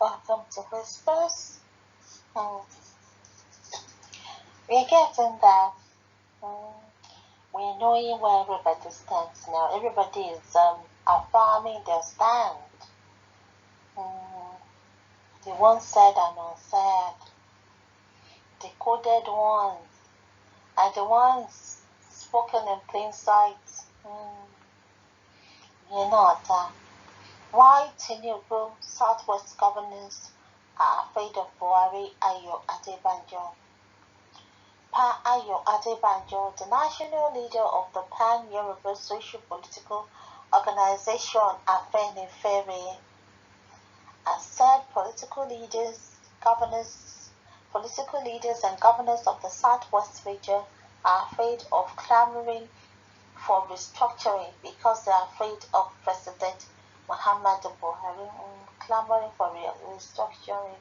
Welcome to Whispers. Hmm. We're getting there. We're knowing where everybody stands now. Everybody is affirming their stand. The ones said and unsaid, the coded ones, and the ones spoken in plain sight. You know that. Why Tinubu Southwest governors are afraid of Buhari Adebanjo. Pa Adebanjo, the national leader of the Pan-Yoruba Socio-Political Organization Afenifere, has said political leaders and governors of the Southwest region are afraid of clamoring for restructuring because they are afraid of President Muhammadu Buhari clamoring for restructuring.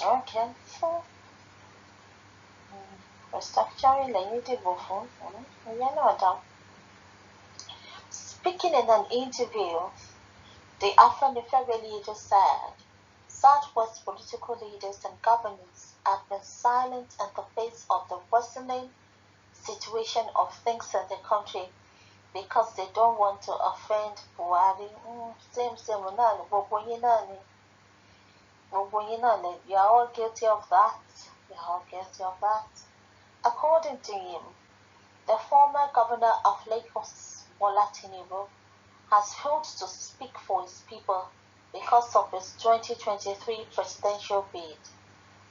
Okay, so restructuring lẹ́yìn dìbò fún ìyẹn náà dá. Speaking in an interview, the Afenifere leader said, Southwest political leaders and governors have been silent in the face of the worsening situation of things in the country because they don't want to offend Buhari. Same, gbogbo yín náà ni. You are all guilty of that. According to him, the former governor of Lagos, Bola Tinubu, has failed to speak for his people because of his 2023 presidential bid,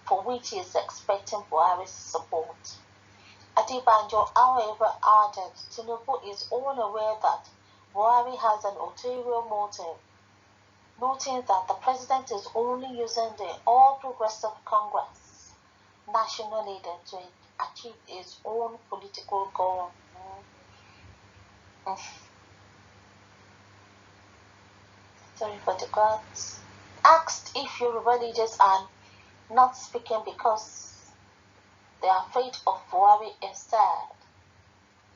for which he is expecting Buhari's support. Adebanjo, however, added Tinubu is all aware that Buhari has an ulterior motive, noting that the president is only using the All Progressive Congress national leader to achieve his own political goal. Sorry for the gods. Asked if Yoruba leaders are not speaking because they are afraid of Buhari instead.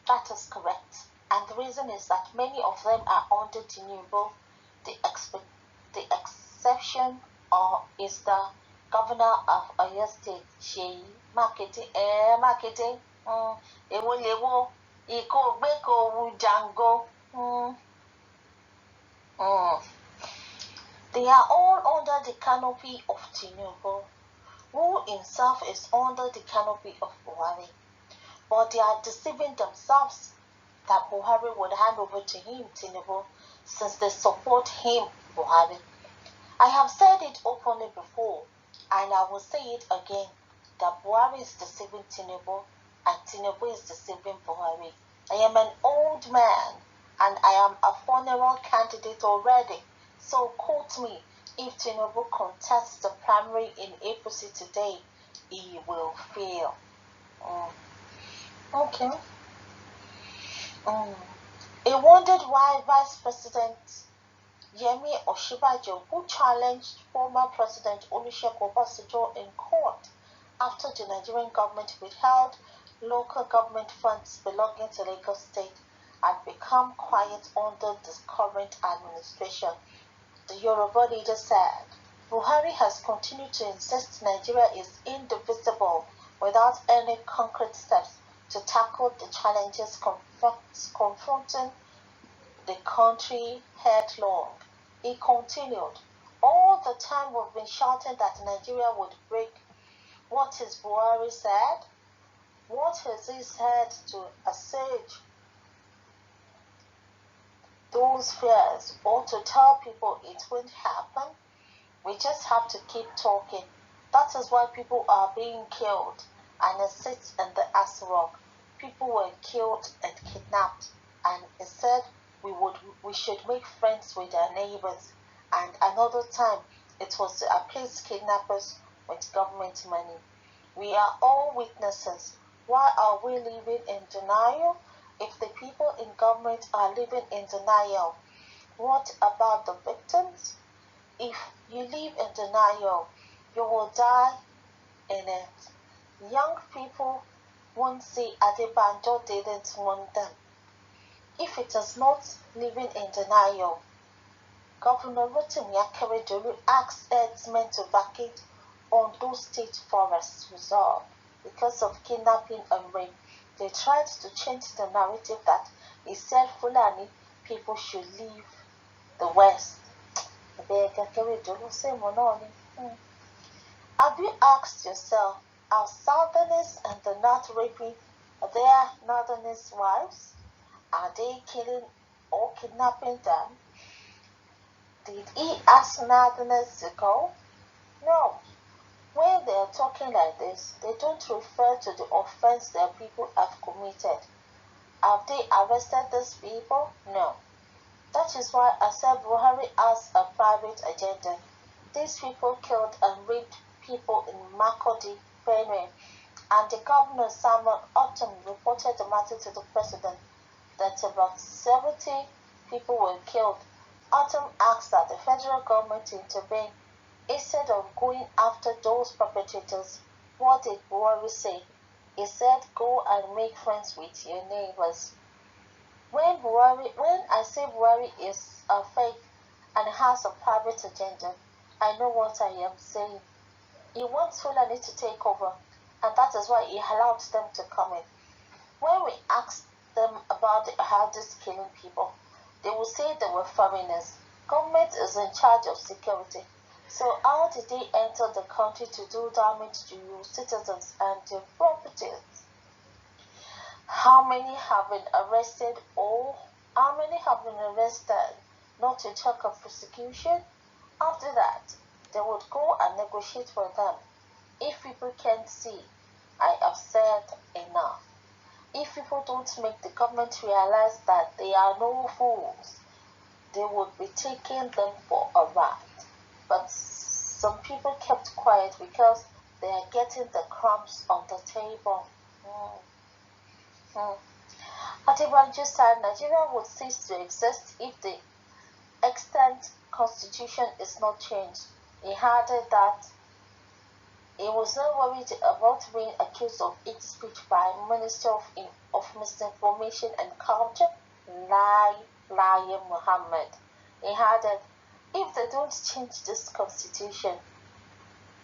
That is correct. And the reason is that many of them are under Tinubu. The exception is the governor of Oyo State, Seyi Makinde. Ewo lewo, iko gbeko wu jango. They are all under the canopy of Tinubu, who himself is under the canopy of Buhari. But they are deceiving themselves that Buhari would hand over to him, Tinubu, since they support him, Buhari. I have said it openly before, and I will say it again, that Buhari is deceiving Tinubu, and Tinubu is deceiving Buhari. I am an old man, and I am a funeral candidate already, so quote me, if Tinubu contests the primary in APC today, he will fail. Okay. He wondered why Vice President Yemi Osinbajo, who challenged former President Olusegun Obasanjo in court after the Nigerian government withheld local government funds belonging to Lagos State, had become quiet under the current administration. The Yoruba leader said, Buhari has continued to insist Nigeria is indivisible without any concrete steps to tackle the challenges confronting the country headlong. He continued, all the time we've been shouting that Nigeria would break. What has Buhari said? What has he said to assuage those fears or to tell people it won't happen? We just have to keep talking. That is why people are being killed, and it sits in the Asrock. People were killed and kidnapped, and it said we should make friends with our neighbors. And another time, it was to appease kidnappers with government money. We are all witnesses. Why are we living in denial? If the people in government are living in denial, what about the victims? If you live in denial, you will die in it. Young people won't say Adebanjo didn't want them. If it is not living in denial, Governor Rotimi Akeredolu asked herdsmen to vacate Ondo State Forest Reserve because of kidnapping and rape. They tried to change the narrative that he said Fulani people should leave the West. Have you asked yourself, are Southerners and the North raping their Northerners' wives? Are they killing or kidnapping them? Did he ask Northerners to go? No. When they are talking like this, they don't refer to the offense their people have committed. Have they arrested these people? No. That is why I said Buhari has a private agenda. These people killed and raped people in Makurdi, Benue, and the governor Samuel Otom reported the matter to the president that about 70 people were killed. Otom asked that the federal government intervene instead of going after those perpetrators. What did Buhari say? He said, go and make friends with your neighbors. When I say Buhari is a fake and has a private agenda, I know what I am saying. He wants Fulani to take over, and that is why he allowed them to come in. When we asked them about the jihadists killing people, they will say they were foreigners. Government is in charge of security. So how did they enter the country to do damage to your citizens and their properties? How many have been arrested or how many have been arrested? Not to talk of prosecution. After that, they would go and negotiate for them. If people can't see, I have said enough. If people don't make the government realize that they are no fools, they would be taking them for a ride. But some people kept quiet because they are getting the crumbs on the table. Adebanjo said Nigeria would cease to exist if the extant constitution is not changed. He added that he was not worried about being accused of hate speech by Minister of Misinformation and Culture, Lai Muhammad. He added, if they don't change this constitution,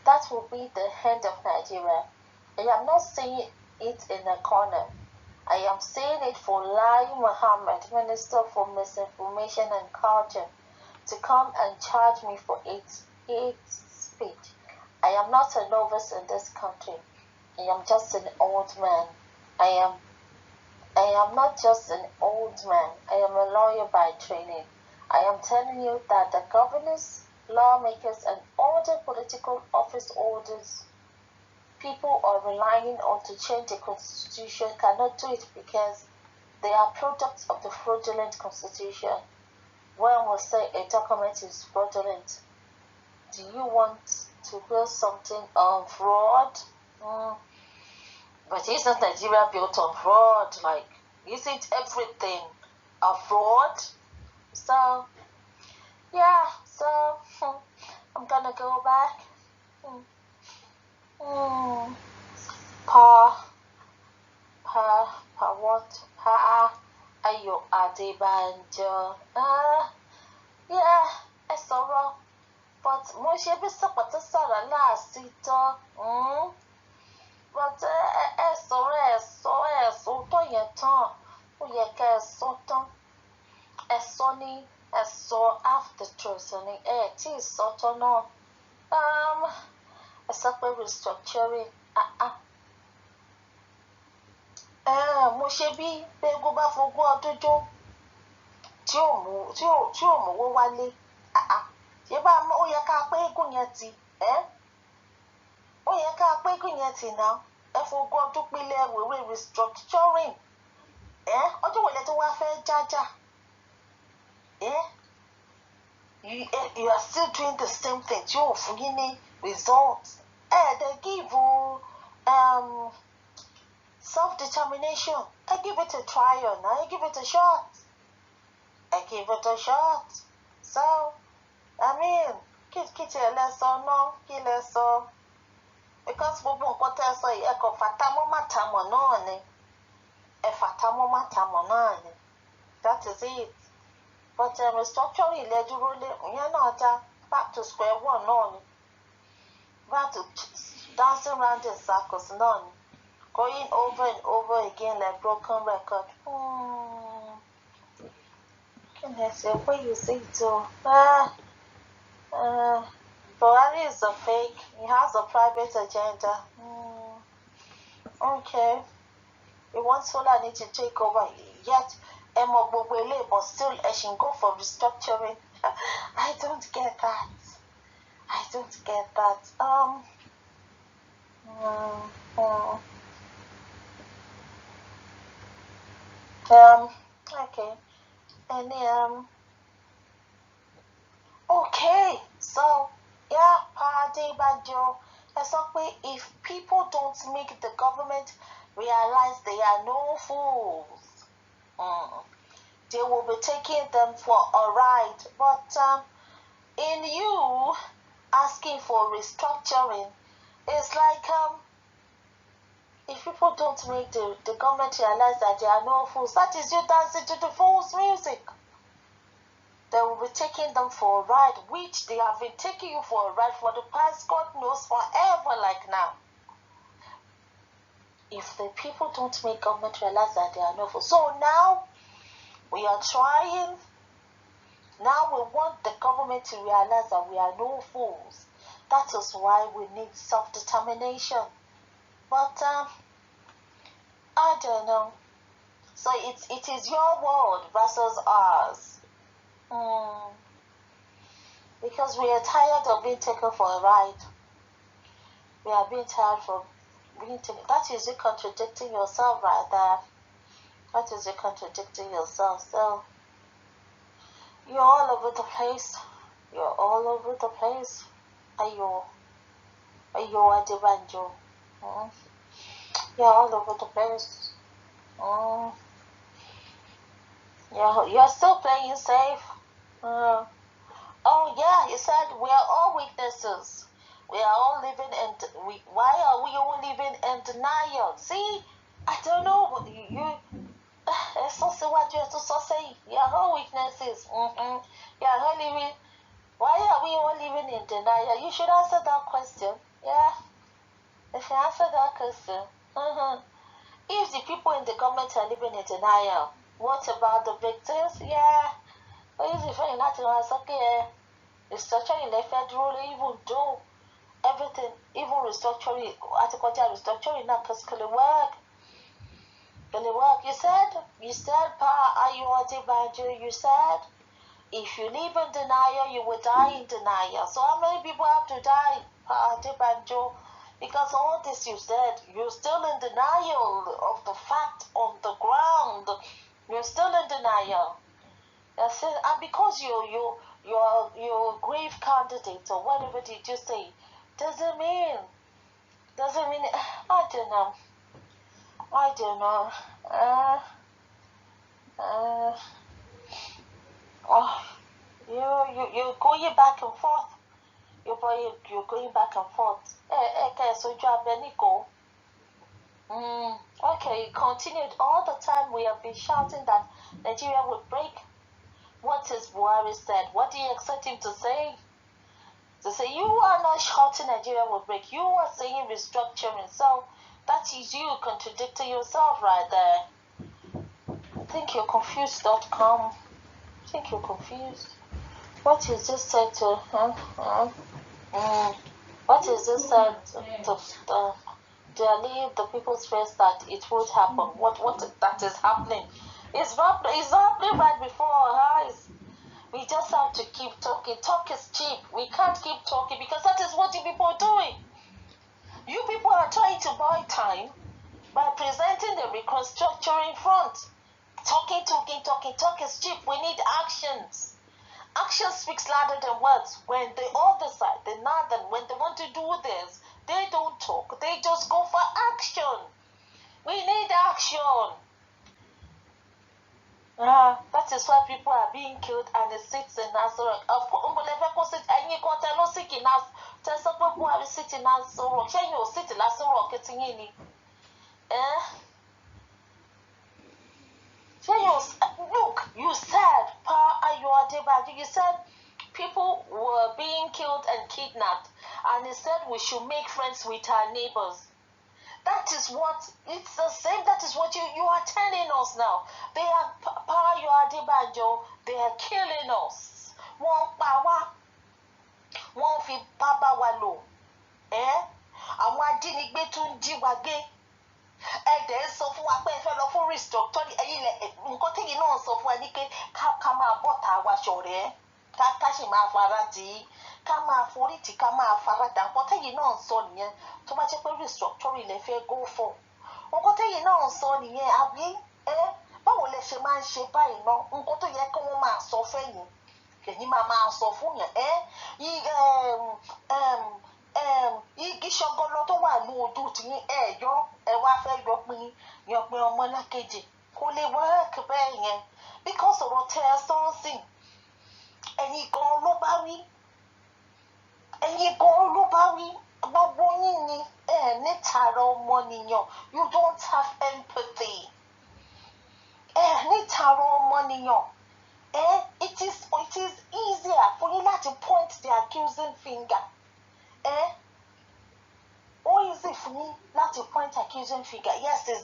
that will be the end of Nigeria. I am not saying it in a corner. I am saying it for Lai Muhammad, Minister for Misinformation and Culture, to come and charge me for hate speech. I am not a novice in this country. I am just an old man. I am not just an old man. I am a lawyer by training. I am telling you that the governors, lawmakers, and all the political office holders people are relying on to change the constitution cannot do it because they are products of the fraudulent constitution. When we say a document is fraudulent, do you want to build something on fraud? But isn't Nigeria built on fraud? Like, isn't everything a fraud? So, yeah, I'm gonna go back. Ayo Adebanjo. Yeah, it's alright. But mo ṣe bí sọ̀pọ̀tọ̀ sọ̀rọ̀ láàsìtọ́. But ẹ sọ̀rọ̀ tó yẹn tán. Ó yẹ ká ẹ sọ tán. Ẹ sọ ní ẹ sọ after truth ni ẹ tí ì sọ tán náà. Ẹ sọ pé restructuring. Mo ṣe bí gbégún bá fogún ọdún jó tí ò mówó wálé. Ṣé bá ó yẹ ká pé eégún yẹn ti ó yẹ ká pé eégún yẹn ti náà ẹ fogún ọdún pínlẹ̀ wèwé restructuring ọjọ́ wo lẹ tó wá fẹ́ jájà you are still doing the same thing tí ò fún yín ní results they give self-determination. I give it a trial now. I give it a shot. So, I mean, kí tiẹ̀ lẹ sọ náà, kí lẹ sọ. Because gbogbo nǹkan tẹ́ sọ yìí, ẹ kàn fàtàmọ́ màtàmọ́ náà ni. Ẹ fàtàmọ́ màtàmọ́ náà ni. That is it. But restructuring led you back to square one, no. Back to dancing around in circles, none. Going over and over again like broken record. Can I say what you say too? Buhari is a fake. He has a private agenda. Okay. He wants Fulani to take over. Yet, but still, I should go for restructuring. I don't get that. I don't get that. Okay. And okay. So, yeah, Adebanjo. If people don't make the government realize they are no fools, they will be taking them for a ride. But in you asking for restructuring, it's like if people don't make the government realize that they are no fools, that is you dancing to the fool's music. They will be taking them for a ride, which they have been taking you for a ride for the past, God knows, forever like now. If the people don't make government realize that they are no fools. So now, we are trying. Now we want the government to realize that we are no fools. That is why we need self-determination. But I don't know. So it is your world versus ours. Because we are tired of being taken for a ride. We are being tired of being taken. That is you contradicting yourself right there. That is you contradicting yourself. So you're all over the place. You're all over the place. Ayo Adebanjo. You're all over the place. You're still playing safe. Oh yeah, you said we are all witnesses. We are all living in. Why are we all living in denial? See, I don't know. It's so what you have to say. We are all witnesses. You are all living. Why are we all living in denial? You should answer that question. Yeah. If you answer that question, if the people in the government are living in denial, what about the victims? Yeah. But if you're not to answer, okay, restructuring the federal, even though everything, even restructuring, article restructuring, not because work. You said, Adebanjo, you said, if you live in denial, you will die in denial. So how many people have to die, Adebanjo? Because all this you said, you're still in denial of the fact on the ground. You're still in denial. That's it. And because you're a grave candidate or whatever did you say, doesn't mean, I don't know. You're going back and forth. You're going back and forth. Okay, so Beniko. Okay, continued. All the time we have been shouting that Nigeria would break. What is Buhari said? What do you expect him to say? To say you are not shouting Nigeria will break. You are saying restructuring. So that is you contradicting yourself right there. I think you're confused.com. I think you're confused. What is this said to? What is this said to delay the people's face that it would happen? What that is happening? It's happening right before our eyes. We just have to keep talking. Talk is cheap. We can't keep talking because that is what you people are doing. You people are trying to buy time by presenting the reconstructuring front. Talking. Talk is cheap. We need actions. Action speaks louder than words. When the other side, the northern, when they want to do this, they don't talk. They just go for action. We need action. That is why people are being killed and it sits in Nazareth. Look, you said, Adebanjo, you said people were being killed and kidnapped, and he said we should make friends with our neighbors. That is what, it's the same, that is what you are telling us now. They are power your Adebanjo, they are killing us. One power, one fi baba walo. Àwọn ajínigbé tún jí wa gbé. Ẹ̀dẹ̀ sọ fún wa pé ẹ fẹ́ lọ fún restructuring ẹ̀yin lẹ̀ nǹkan tí yìí náà sọ fún wa ní pé ká máa bọ̀ tá a wá ṣọ̀rẹ́ ká sì máa fara tì í ká máa forí tì ká máa fara dà nǹkan tí yìí náà sọ nìyẹn tó bá jẹ́ pé restructuring lẹ fẹ́ go for nǹkan tí yìí náà sọ nìyẹn àbí báwo lẹ ṣe máa ń ṣe báyìí náà nǹkan tó yẹ kí wọ́n máa sọ fẹ́yìn kẹ̀yìn máa sọ fún yẹn igi ṣọgọlọ tó wà ní ojú tí yọ ẹ wá fẹ́ yọpin ọmọ lákejì kò lè work bẹ́ẹ̀ yẹn because ọ̀rọ̀ tẹ ẹ sọ́ọ̀sìn ẹ̀yin gan ló bá wí gbogbo yín ni ní tààrà ọmọnìyàn you don't have empathy ní tààrà ọmọnìyàn it is easier for you láti point the accusing finger. Easy for me not to point accusing finger. Yes, he's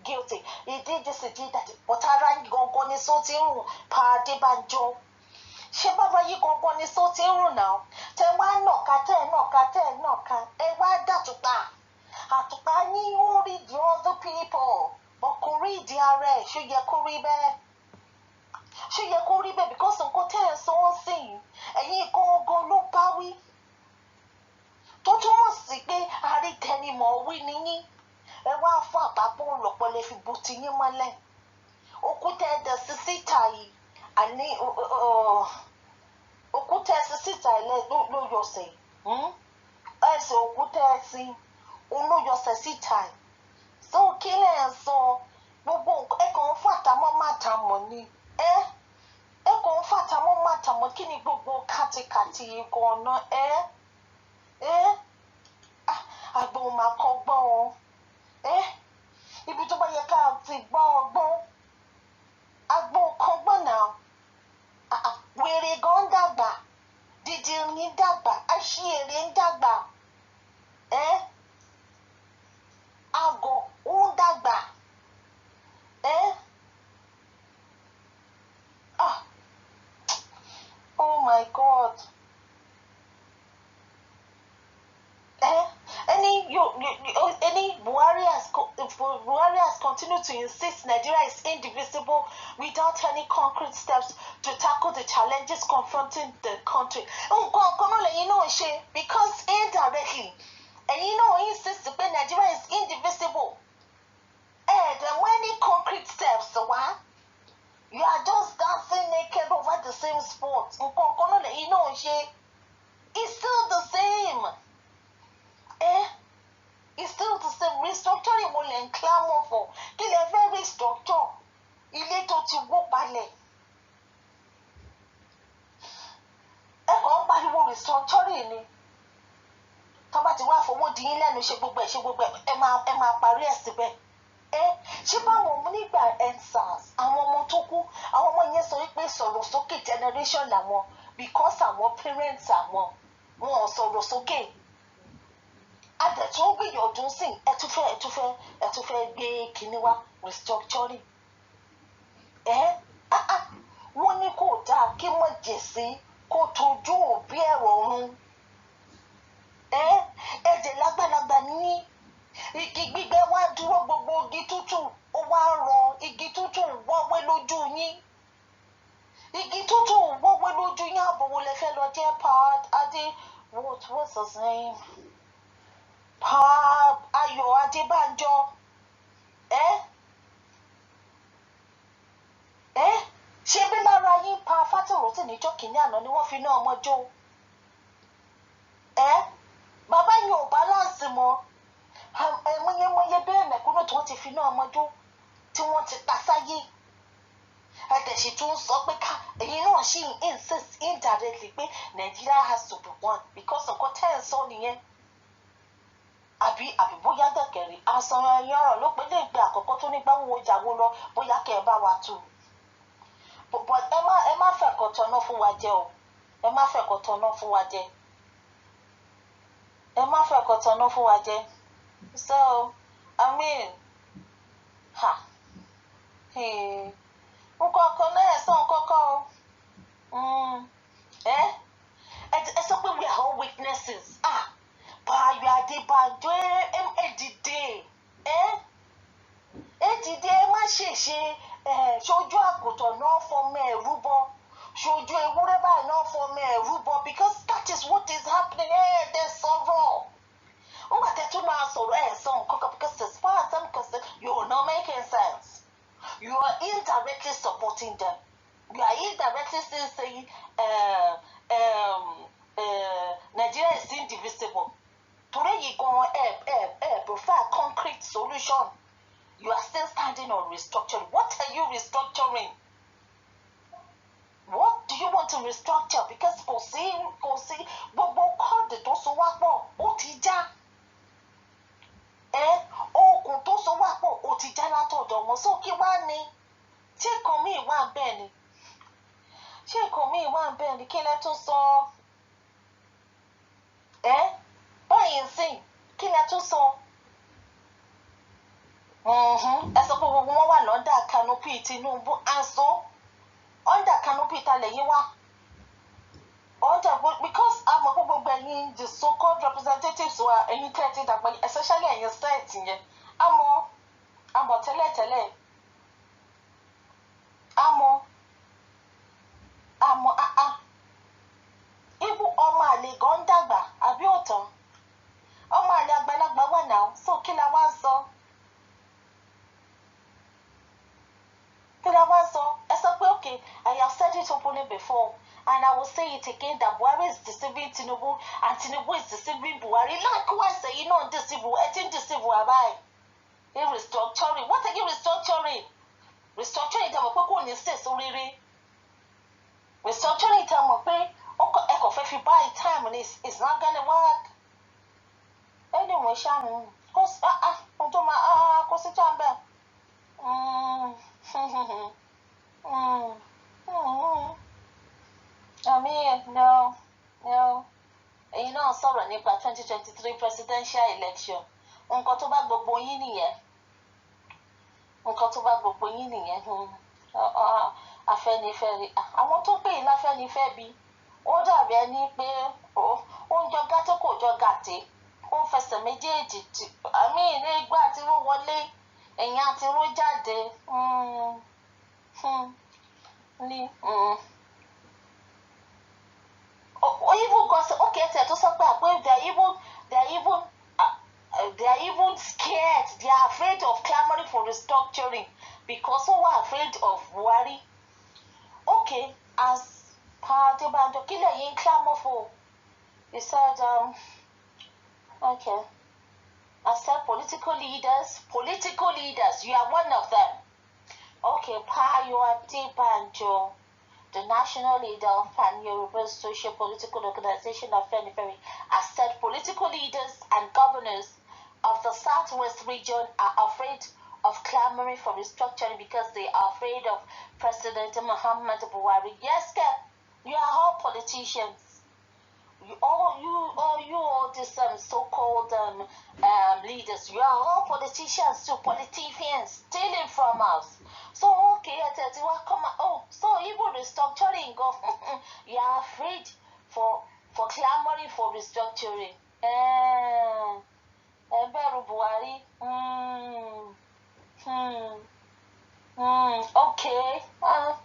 guilty. He did this, he did that. But I ran go ni so ti run pa Adebanjo. Ṣé bàbá yìí gangan ni so ti run now? Tẹ wá nàka. Ẹ wá dàtúpa. Àtùpà ní ó read the other people. But kò read the ààrẹ. Ṣó yẹ kó rí bẹ́ẹ̀? Because nǹkan tẹ́ ẹ sọ ń sìn. Ẹ̀yin gangan ló bá wí. Tó túmọ̀ sí pé àrítẹnimọ̀ wí ni yín ẹ wá fún àpapọ̀ lọ́pọ̀ lè fi bu ti yín mọ́lẹ̀ òkúta ẹ̀dẹ̀ sí síta yìí àní òkúta ẹ̀sìn síta ilẹ̀ ló yọ̀sẹ̀ ẹ̀sìn òkúta ẹ̀sìn olóyọ̀sẹ̀ síta yìí tó kí lẹ̀ ń sọ gbogbo ẹ̀kọ́ ń fàtàmọ́ màtàmọ́ ni ẹ̀kọ́ ń fàtàmọ́ màtàmọ́ kí ni gbogbo kàtìkàtì yìí gan-an àgbọn máa kọ gbọ́n o ibi tó bá yẹ ká ti gbọ́ ọgbọ́n àgbọn kan gbọ́n náà wèrè gan ń dàgbà dídìrín ń dàgbà àṣìírí ń dàgbà àgọ̀ ó ń dàgbà oh my God. Buhari has continued to insist Nigeria is indivisible without any concrete steps to tackle the challenges confronting the country. Because indirectly, and insist that Nigeria is indivisible. And when any concrete steps, you are just dancing naked over the same spot. It's still the same. It's still the same. Restructuring will and clamor for. Till a very structure. Ilé tó ti wó balẹ̀. Ẹ̀kọ́ pariwo restructuring ni. Tọ́ba ti wá fowó di yín lẹ́nu ṣe gbogbo ẹ̀ ẹ máa parí ẹ̀ síbẹ̀. Ṣé báwọn ọmọ nígbà EndSARS àwọn ọmọ tó kú àwọn ọmọ yẹn sọ wípé sọ̀rọ̀ sókè generation làwọn because àwọn parents àwọn wọn ò sọ̀rọ̀ sókè. Adẹ̀tún gbìyànjú sí ẹ tún fẹ́ gbé kinní wá restructuring. Wọ́n ní kò dáa kí wọ́n jèsí kó tójú òbí ẹ̀rọ ọ̀run. Ẹ̀jẹ̀ lágbàlagbà ní igi gbígbẹ wá dúró gbogbo igi tútù ó wá rọ igi tútù wọ́wé lójú yín. Igi tútù wọ́wé lójú yín àbòwò lè fẹ́ lọ jẹ́ what's his name? Ayọ̀ Adebanjo. Ṣé bí lára yín pa Fátìròtì níjọ́ kìíní àná ni wọ́n fi ná ọmọ jó? Bàbá yín ò balance mọ́. Mọ́yẹ́mọ́yẹ́ bẹ́ẹ̀ mẹ̀kúnnù tí wọ́n ti fi ná ọmọ jó tí wọ́n ti ta sáyé. Ẹ̀dẹ̀sì tún sọ pé èyí náà ṣì insist indirectly pé Nigeria has to be one because nǹkan tẹ́ ẹ̀ sọ nìyẹn. Àbí bóyá dẹ̀kẹ̀rì àsọ̀rọ̀ ẹ̀yìn ọ̀rọ̀ ló pé lè gbé àkọ́kọ́ tó ní gbáwó ìjàwó lọ bóyá kẹ́ ẹ bá wa tù. but Emma Fekotono for Wajel. Emma Fekotono for Waje. Emma Fekotono for Waje. So, I mean, hey, Ukokone, son Coco. It's something we are all witnesses. Pa, you are Adebanjo, Day. Today, my showju aguto no for me rubo. Showju ewureba no for me rubo because that is what is happening. There's sorrow. Because as far as I'm concerned, you are not making sense. You are indirectly supporting them. You are indirectly saying Nigeria is indivisible. Today you go prefer concrete solution. You are still standing on restructuring. What are you restructuring? What do you want to restructure? Because Bobo called the Toso Wapo, Otija. Toso Wapo, Otija Lato Domo, so Kiwani. Check on me one penny. Check on me one penny, Kilato so. Buy and sing, Kilato so. As a woman under canopy, Tinubu, and so under canopy, because I'm a the so-called representatives who are indicated that, especially in your state, I'm a tele. Ibu Oma Ligondagba, Abioto. Oma Lagbalagba now, so killer one so. Okay, I have said it openly before, and I will say it again that Buhari is deceiving Tinubu, and Tinubu is deceiving Buhari. Likewise, deceive, restructuring. What are you restructuring? Restructuring them up, restructuring them up, if you buy time, and it's not gonna work. Anyway, Shannon, cause I mean, no. You know, sorry, about 2023 presidential election. Nǹkan tó bá gbogbo yín nìyẹn. Afẹ́nifẹ́re. Àwọn tó pè é láfẹ́nifẹ́ bí. Ó dàbí ẹni pé ó ń jọ gàtó kò jọ gàté. Ó ń fẹsẹ̀ méjèèjì tì. Àmì ìgbà tí wọ́n wọlé, ẹ̀yìn àti ró jáde. Even gossip. Okay, they are even scared. They are afraid of clamoring for restructuring because who are afraid of Buhari. Okay, as Adebanjo killer yin clamor for, he said, okay. I said political leaders, you are one of them. Okay, Adebanjo, the national leader of Pan-European Social Political Organization of Feniferi, has said political leaders and governors of the Southwest region are afraid of clamoring for restructuring because they are afraid of President Muhammad Buhari. Yes, you are all politicians. You all these so-called leaders, you are all politicians too, politicians stealing from us. So okay, come on. So even restructuring you are afraid for clamoring for restructuring. Buhari. Okay.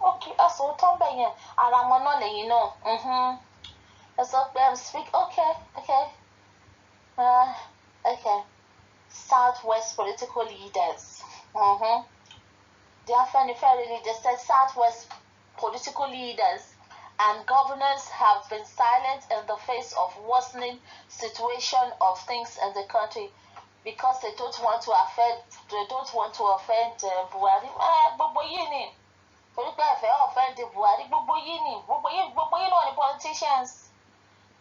Okay. That's what I'm saying. You know. Let's speak. Okay. Okay. Southwest political leaders. They are fairly leaders. Said Southwest political leaders and governors have been silent in the face of worsening situation of things in the country because they don't want to offend Buhari. Gbogbo yìí ni. Torí pé ẹ fẹ́ offend Buhari. Gbogbo yìí ni. Gbogbo yìí náà ni politicians.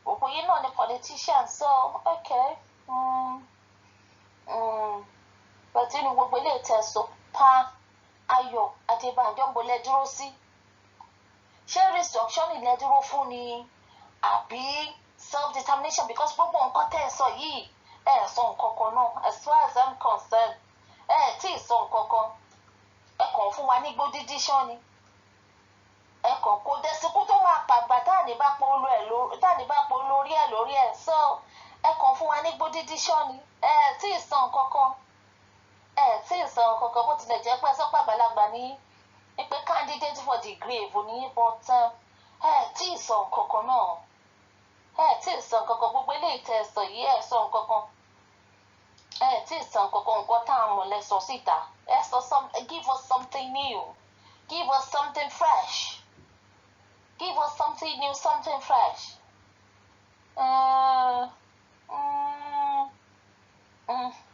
Gbogbo yìí náà ni politicians. So okay. But inú gbogbo ilé ìtẹ̀sọ́ pa Ayọ̀ Adebanjo ń bolẹ̀ dúró sí. ṣé restructuring ilẹ̀ dúró fún ni àbí self-determination? Because gbogbo nǹkan tẹ́ ẹ sọ yìí ẹ sọ nǹkan kan náà. As far as I'm concerned, ẹ tí ì sọ nǹkan kan, ẹ kàn fún wa ní igbó dídí ṣán ni. Ẹ kàn kó dẹ́síkú tó máa pàgbà táàní bá pọ̀ lórí ẹ̀ lórí ẹ̀. So ẹ kàn fún wa ní igbó dídí ṣán ni. Ẹ tí ì sọ nǹkan kan. Ẹ tí ì sọ nǹkan kan bó tilẹ̀ jẹ́ pé ẹ sọ pé àgbàlagbà ní pé candidate for the grave ní, but ẹ tí ì sọ nǹkan kan náà. Ẹ tí ì sọ nǹkan kan, gbogbo eléyìí tẹ́ ẹ sọ yìí ẹ sọ nǹkan kan. Ẹ tí ì sọ nǹkan kan, nǹkan tá a mọ̀ lẹ sọ síta. Ẹ sọ give us something new. Give us something fresh. Give us something new, something fresh.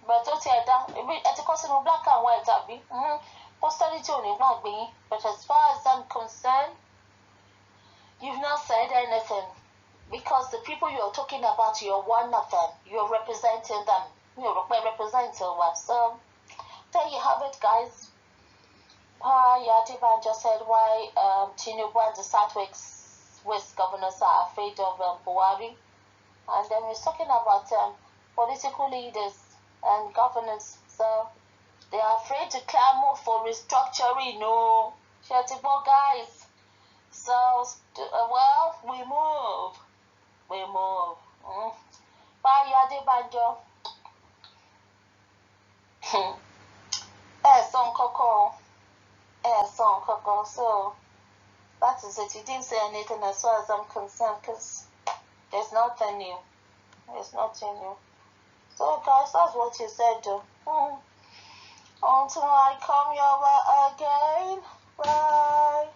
But ó ti ẹ̀ dá, ẹ ti kọ́ sínú black and white àbí? Posterity ò ní gbàgbé yín. But as far as I'm concerned, you've not said anything. Because the people you're talking about, you're one of them. You're representing them. You're representing one. So, there you have it, guys. Adebanjo said why Tinubu and the Southwest governors are afraid of Buhari. And then we're talking about political leaders and governors. So, they are afraid to clamor for restructuring. No. Shetibo, guys. So, well, we move. We move. Bye, Adebanjo. Son Coco. Son Coco. So, that is it. You didn't say anything as far as I'm concerned, because there's nothing new. There's nothing new. So, guys, that's what you said, though. Until I come your way again. Bye.